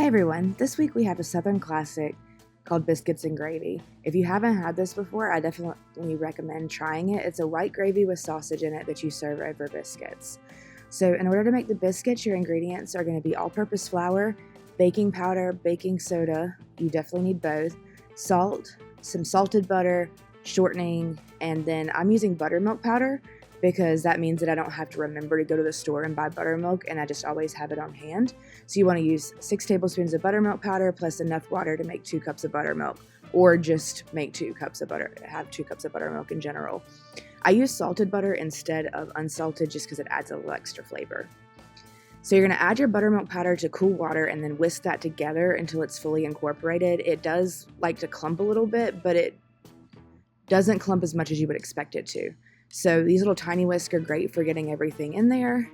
everyone, this week we have a Southern classic called Biscuits and Gravy. If you haven't had this before, I definitely recommend trying it. It's a white gravy with sausage in it that you serve over biscuits. So in order to make the biscuits, your ingredients are going to be all-purpose flour, baking powder, baking soda, you definitely need both, salt, some salted butter, shortening, and then I'm using buttermilk powder because that means that I don't have to remember to go to the store and buy buttermilk, and I just always have it on hand. So you want to use 6 tablespoons of buttermilk powder plus enough water to make 2 cups of buttermilk, or just make 2 cups of butter, have 2 cups of buttermilk in general. I use salted butter instead of unsalted just because it adds a little extra flavor. So you're going to add your buttermilk powder to cool water and then whisk that together until it's fully incorporated. It does like to clump a little bit, but it doesn't clump as much as you would expect it to. So these little tiny whisks are great for getting everything in there.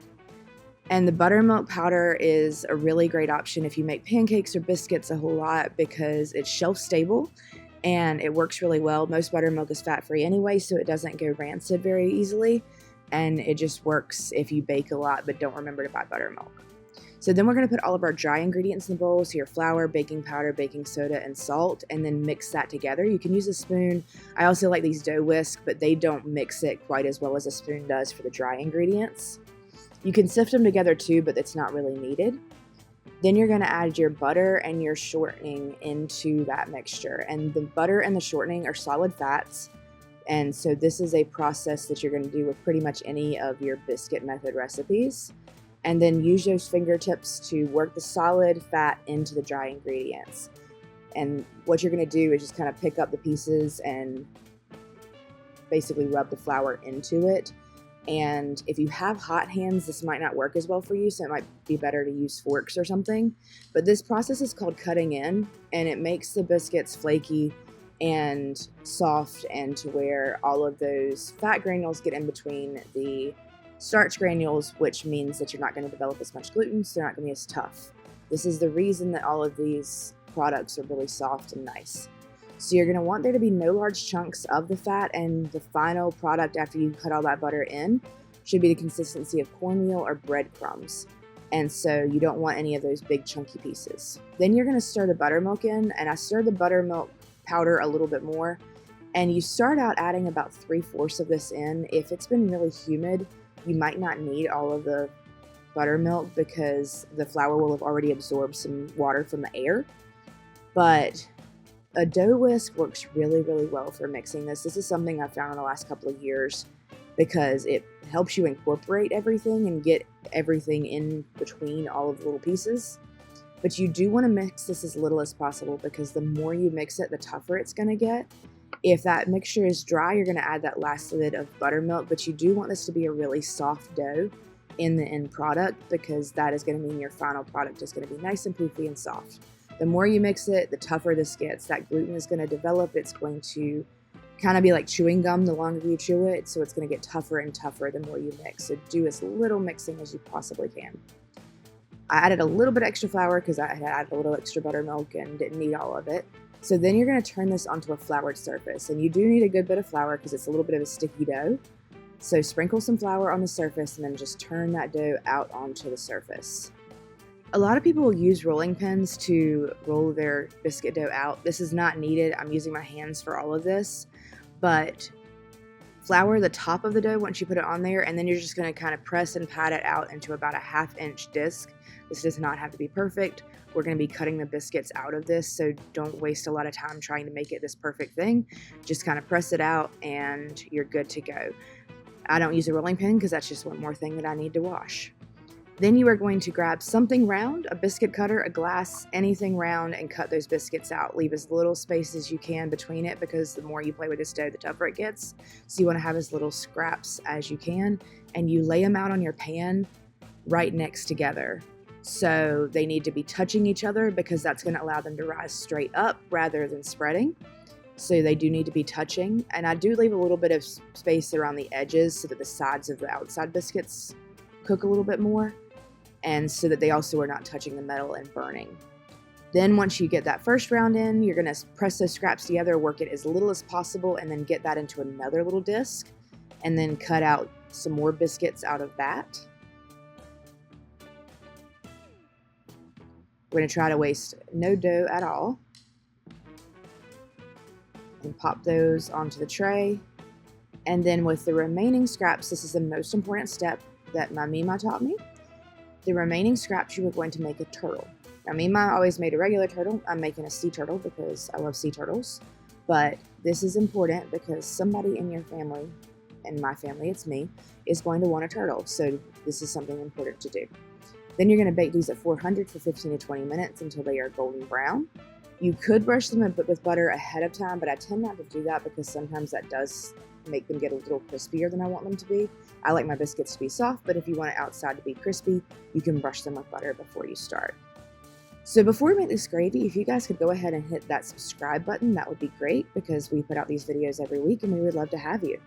And the buttermilk powder is a really great option if you make pancakes or biscuits a whole lot because it's shelf stable and it works really well. Most buttermilk is fat-free anyway, so it doesn't go rancid very easily. And it just works if you bake a lot but don't remember to buy buttermilk. So then we're going to put all of our dry ingredients in the bowl, so your flour, baking powder, baking soda, and salt, and then mix that together. You can use a spoon. I also like these dough whisks, but they don't mix it quite as well as a spoon does for the dry ingredients. You can sift them together too, but it's not really needed. Then you're going to add your butter and your shortening into that mixture. And the butter and the shortening are solid fats. And so this is a process that you're going to do with pretty much any of your biscuit method recipes. And then use those fingertips to work the solid fat into the dry ingredients. And what you're going to do is just kind of pick up the pieces and basically rub the flour into it. And if you have hot hands, this might not work as well for you, so it might be better to use forks or something. But this process is called cutting in, and it makes the biscuits flaky and soft, and to where all of those fat granules get in between the starch granules, which means that you're not going to develop as much gluten, so they're not going to be as tough. This is the reason that all of these products are really soft and nice. So you're going to want there to be no large chunks of the fat, and the final product after you cut all that butter in should be the consistency of cornmeal or breadcrumbs. And so you don't want any of those big chunky pieces. Then you're going to stir the buttermilk in, and I stir the buttermilk powder a little bit more. And you start out adding about 3/4 of this in. If it's been really humid, you might not need all of the buttermilk because the flour will have already absorbed some water from the air. But a dough whisk works really, really well for mixing this. This is something I've found in the last couple of years because it helps you incorporate everything and get everything in between all of the little pieces. But you do want to mix this as little as possible because the more you mix it, the tougher it's going to get. If that mixture is dry, you're going to add that last lid of buttermilk, but you do want this to be a really soft dough in the end product because that is going to mean your final product is going to be nice and poofy and soft. The more you mix it, the tougher this gets. That gluten is going to develop. It's going to kind of be like chewing gum the longer you chew it, so it's going to get tougher and tougher the more you mix. So do as little mixing as you possibly can. I added a little bit extra flour because I had added a little extra buttermilk and didn't need all of it. So then you're going to turn this onto a floured surface, and you do need a good bit of flour because it's a little bit of a sticky dough. So sprinkle some flour on the surface and then just turn that dough out onto the surface. A lot of people will use rolling pins to roll their biscuit dough out. This is not needed. I'm using my hands for all of this, but flour the top of the dough once you put it on there, and then you're just going to kind of press and pat it out into about a 1/2 inch disc. This does not have to be perfect. We're going to be cutting the biscuits out of this, so don't waste a lot of time trying to make it this perfect thing. Just kind of press it out and you're good to go. I don't use a rolling pin because that's just one more thing that I need to wash. Then you are going to grab something round, a biscuit cutter, a glass, anything round, and cut those biscuits out. Leave as little space as you can between it because the more you play with this dough, the tougher it gets. So you want to have as little scraps as you can, and you lay them out on your pan right next together. So they need to be touching each other because that's going to allow them to rise straight up rather than spreading. So they do need to be touching. And I do leave a little bit of space around the edges so that the sides of the outside biscuits cook a little bit more, and so that they also are not touching the metal and burning. Then once you get that first round in, you're going to press those scraps together, work it as little as possible, and then get that into another little disc, and then cut out some more biscuits out of that. We're going to try to waste no dough at all. And pop those onto the tray. And then with the remaining scraps, this is the most important step that my Mima taught me. The remaining scraps, you are going to make a turtle. Now, Mima always made a regular turtle. I'm making a sea turtle because I love sea turtles. But this is important because somebody in your family, in my family, it's me, is going to want a turtle. So this is something important to do. Then you're going to bake these at 400 for 15 to 20 minutes until they are golden brown. You could brush them with butter ahead of time, but I tend not to do that because sometimes that does make them get a little crispier than I want them to be. I like my biscuits to be soft, but if you want it outside to be crispy, you can brush them with butter before you start. So before we make this gravy, if you guys could go ahead and hit that subscribe button, that would be great because we put out these videos every week and we would love to have you.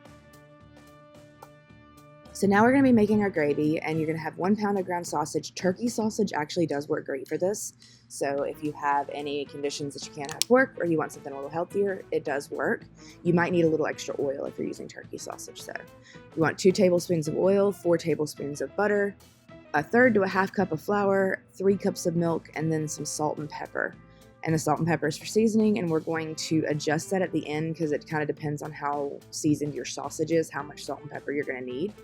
So now we're going to be making our gravy, and you're going to have 1 pound of ground sausage. Turkey sausage actually does work great for this. So if you have any conditions that you can't have pork or you want something a little healthier, it does work. You might need a little extra oil if you're using turkey sausage though. You want 2 tablespoons of oil, 4 tablespoons of butter, 1/3 to 1/2 cup of flour, 3 cups of milk, and then some salt and pepper. And the salt and pepper is for seasoning, and we're going to adjust that at the end because it kind of depends on how seasoned your sausage is, how much salt and pepper you're going to need.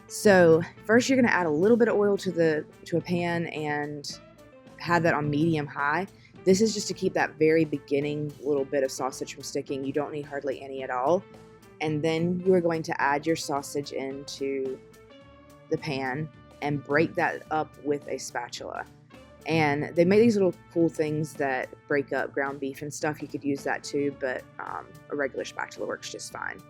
So first you're going to add a little bit of oil to a pan and have that on medium high. This is just to keep that very beginning little bit of sausage from sticking. You don't need hardly any at all. And then you are going to add your sausage into the pan and break that up with a spatula. And they make these little cool things that break up ground beef and stuff. You could use that too, but a regular spatula works just fine.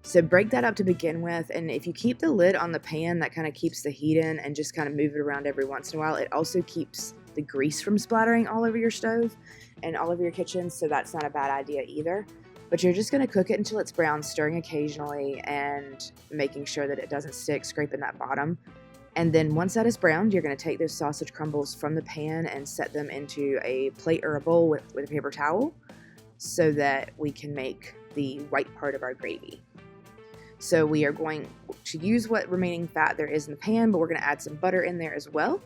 So break that up to begin with, and if you keep the lid on the pan, that kind of keeps the heat in and just kind of move it around every once in a while. It also keeps the grease from splattering all over your stove and all over your kitchen, so that's not a bad idea either. But you're just going to cook it until it's brown, stirring occasionally and making sure that it doesn't stick, scraping that bottom. And then once that is browned, you're going to take those sausage crumbles from the pan and set them into a plate or a bowl with a paper towel so that we can make the white part of our gravy. So we are going to use what remaining fat there is in the pan, but we're going to add some butter in there as well.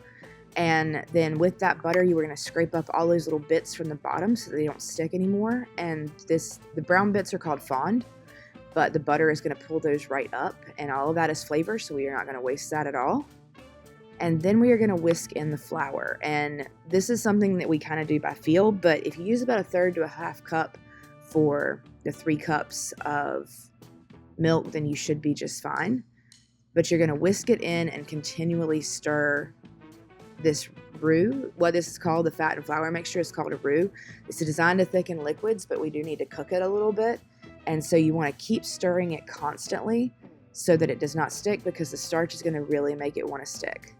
And then with that butter, you are going to scrape up all those little bits from the bottom so they don't stick anymore. And the brown bits are called fond, but the butter is going to pull those right up, and all of that is flavor, so we are not going to waste that at all. And then we are going to whisk in the flour. And this is something that we kind of do by feel, but if you use about 1/3 to 1/2 cup for the 3 cups of milk, then you should be just fine. But you're going to whisk it in and continually stir this roux. What this is called, the fat and flour mixture, is called a roux. It's designed to thicken liquids, but we do need to cook it a little bit. And so you want to keep stirring it constantly so that it does not stick, because the starch is going to really make it want to stick.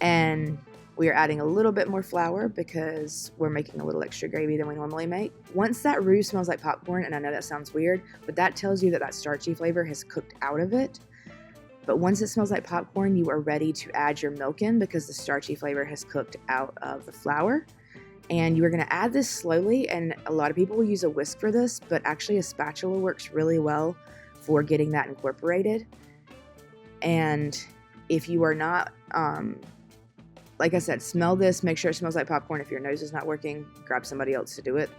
And we are adding a little bit more flour because we're making a little extra gravy than we normally make. Once that roux smells like popcorn, and I know that sounds weird, but that tells you that that starchy flavor has cooked out of it. But once it smells like popcorn, you are ready to add your milk in because the starchy flavor has cooked out of the flour. And you are going to add this slowly, and a lot of people will use a whisk for this, but actually a spatula works really well for getting that incorporated. And if you are not, like I said, smell this, make sure it smells like popcorn. If your nose is not working, grab somebody else to do it.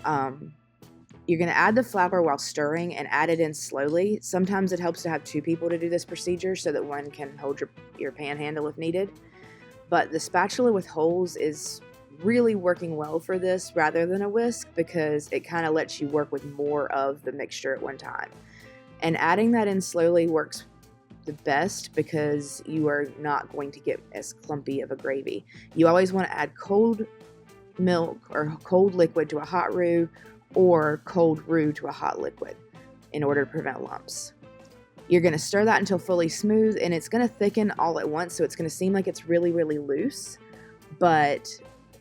You're going to add the flour while stirring and add it in slowly. Sometimes it helps to have 2 people to do this procedure so that one can hold your pan handle if needed. But the spatula with holes is really working well for this rather than a whisk, because it kind of lets you work with more of the mixture at one time. And adding that in slowly works the best because you are not going to get as clumpy of a gravy. You always want to add cold milk or cold liquid to a hot roux, or cold roux to a hot liquid, in order to prevent lumps. You're going to stir that until fully smooth, and it's going to thicken all at once, so it's going to seem like it's really, really loose. But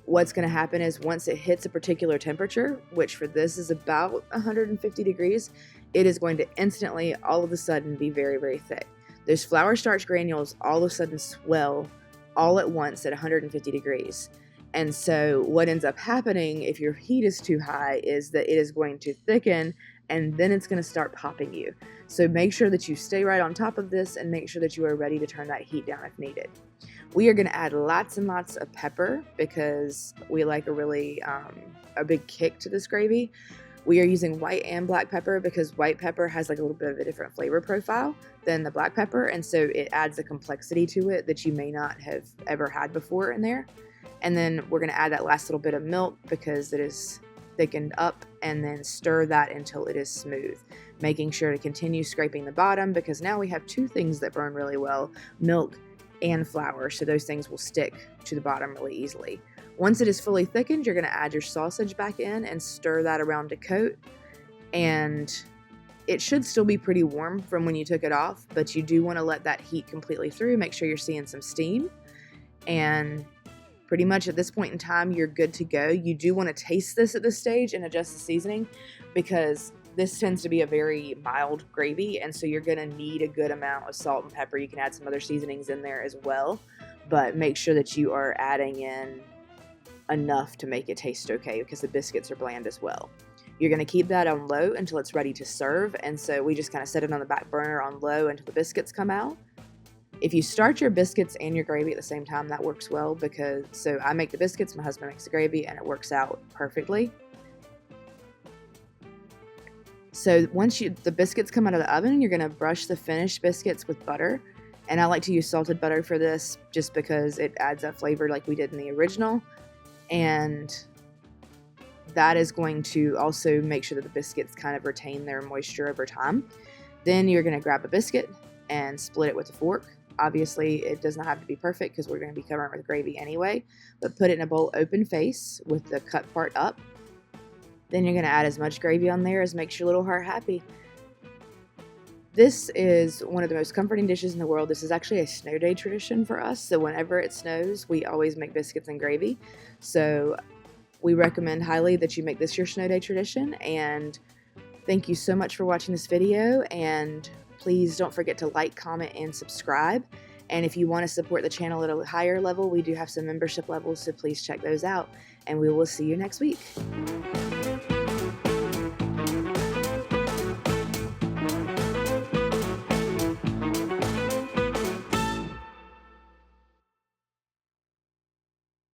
what's going to happen is once it hits a particular temperature, which for this is about 150 degrees, it is going to instantly, all of a sudden, be very, very thick. Those flour starch granules all of a sudden swell all at once at 150 degrees. And so what ends up happening if your heat is too high is that it is going to thicken, and then it's going to start popping you. So make sure that you stay right on top of this and make sure that you are ready to turn that heat down if needed. We are going to add lots and lots of pepper because we like a really a big kick to this gravy. We are using white and black pepper because white pepper has like a little bit of a different flavor profile than the black pepper, and so it adds a complexity to it that you may not have ever had before in there. And then we're going to add that last little bit of milk because it is thickened up, and then stir that until it is smooth, making sure to continue scraping the bottom because now we have two things that burn really well, milk and flour, so those things will stick to the bottom really easily. Once it is fully thickened, you're going to add your sausage back in and stir that around to coat, and it should still be pretty warm from when you took it off, but you do want to let that heat completely through. Make sure you're seeing some steam, and pretty much at this point in time, you're good to go. You do want to taste this at this stage and adjust the seasoning because this tends to be a very mild gravy, and so you're going to need a good amount of salt and pepper. You can add some other seasonings in there as well, but make sure that you are adding in enough to make it taste okay because the biscuits are bland as well. You're going to keep that on low until it's ready to serve, and so we just kind of set it on the back burner on low until the biscuits come out. If you start your biscuits and your gravy at the same time, that works well because so I make the biscuits, my husband makes the gravy, and it works out perfectly. So once the biscuits come out of the oven, you're going to brush the finished biscuits with butter, and I like to use salted butter for this just because it adds a flavor like we did in the original, and that is going to also make sure that the biscuits kind of retain their moisture over time. Then you're going to grab a biscuit and split it with a fork. Obviously, it does not have to be perfect because we're going to be covering it with gravy anyway, but put it in a bowl open face with the cut part up. Then you're going to add as much gravy on there as makes your little heart happy. This is one of the most comforting dishes in the world. This is actually a snow day tradition for us, so whenever it snows, we always make biscuits and gravy. So we recommend highly that you make this your snow day tradition, and thank you so much for watching this video, and please don't forget to like, comment, and subscribe. And if you want to support the channel at a higher level, we do have some membership levels, so please check those out, and we will see you next week.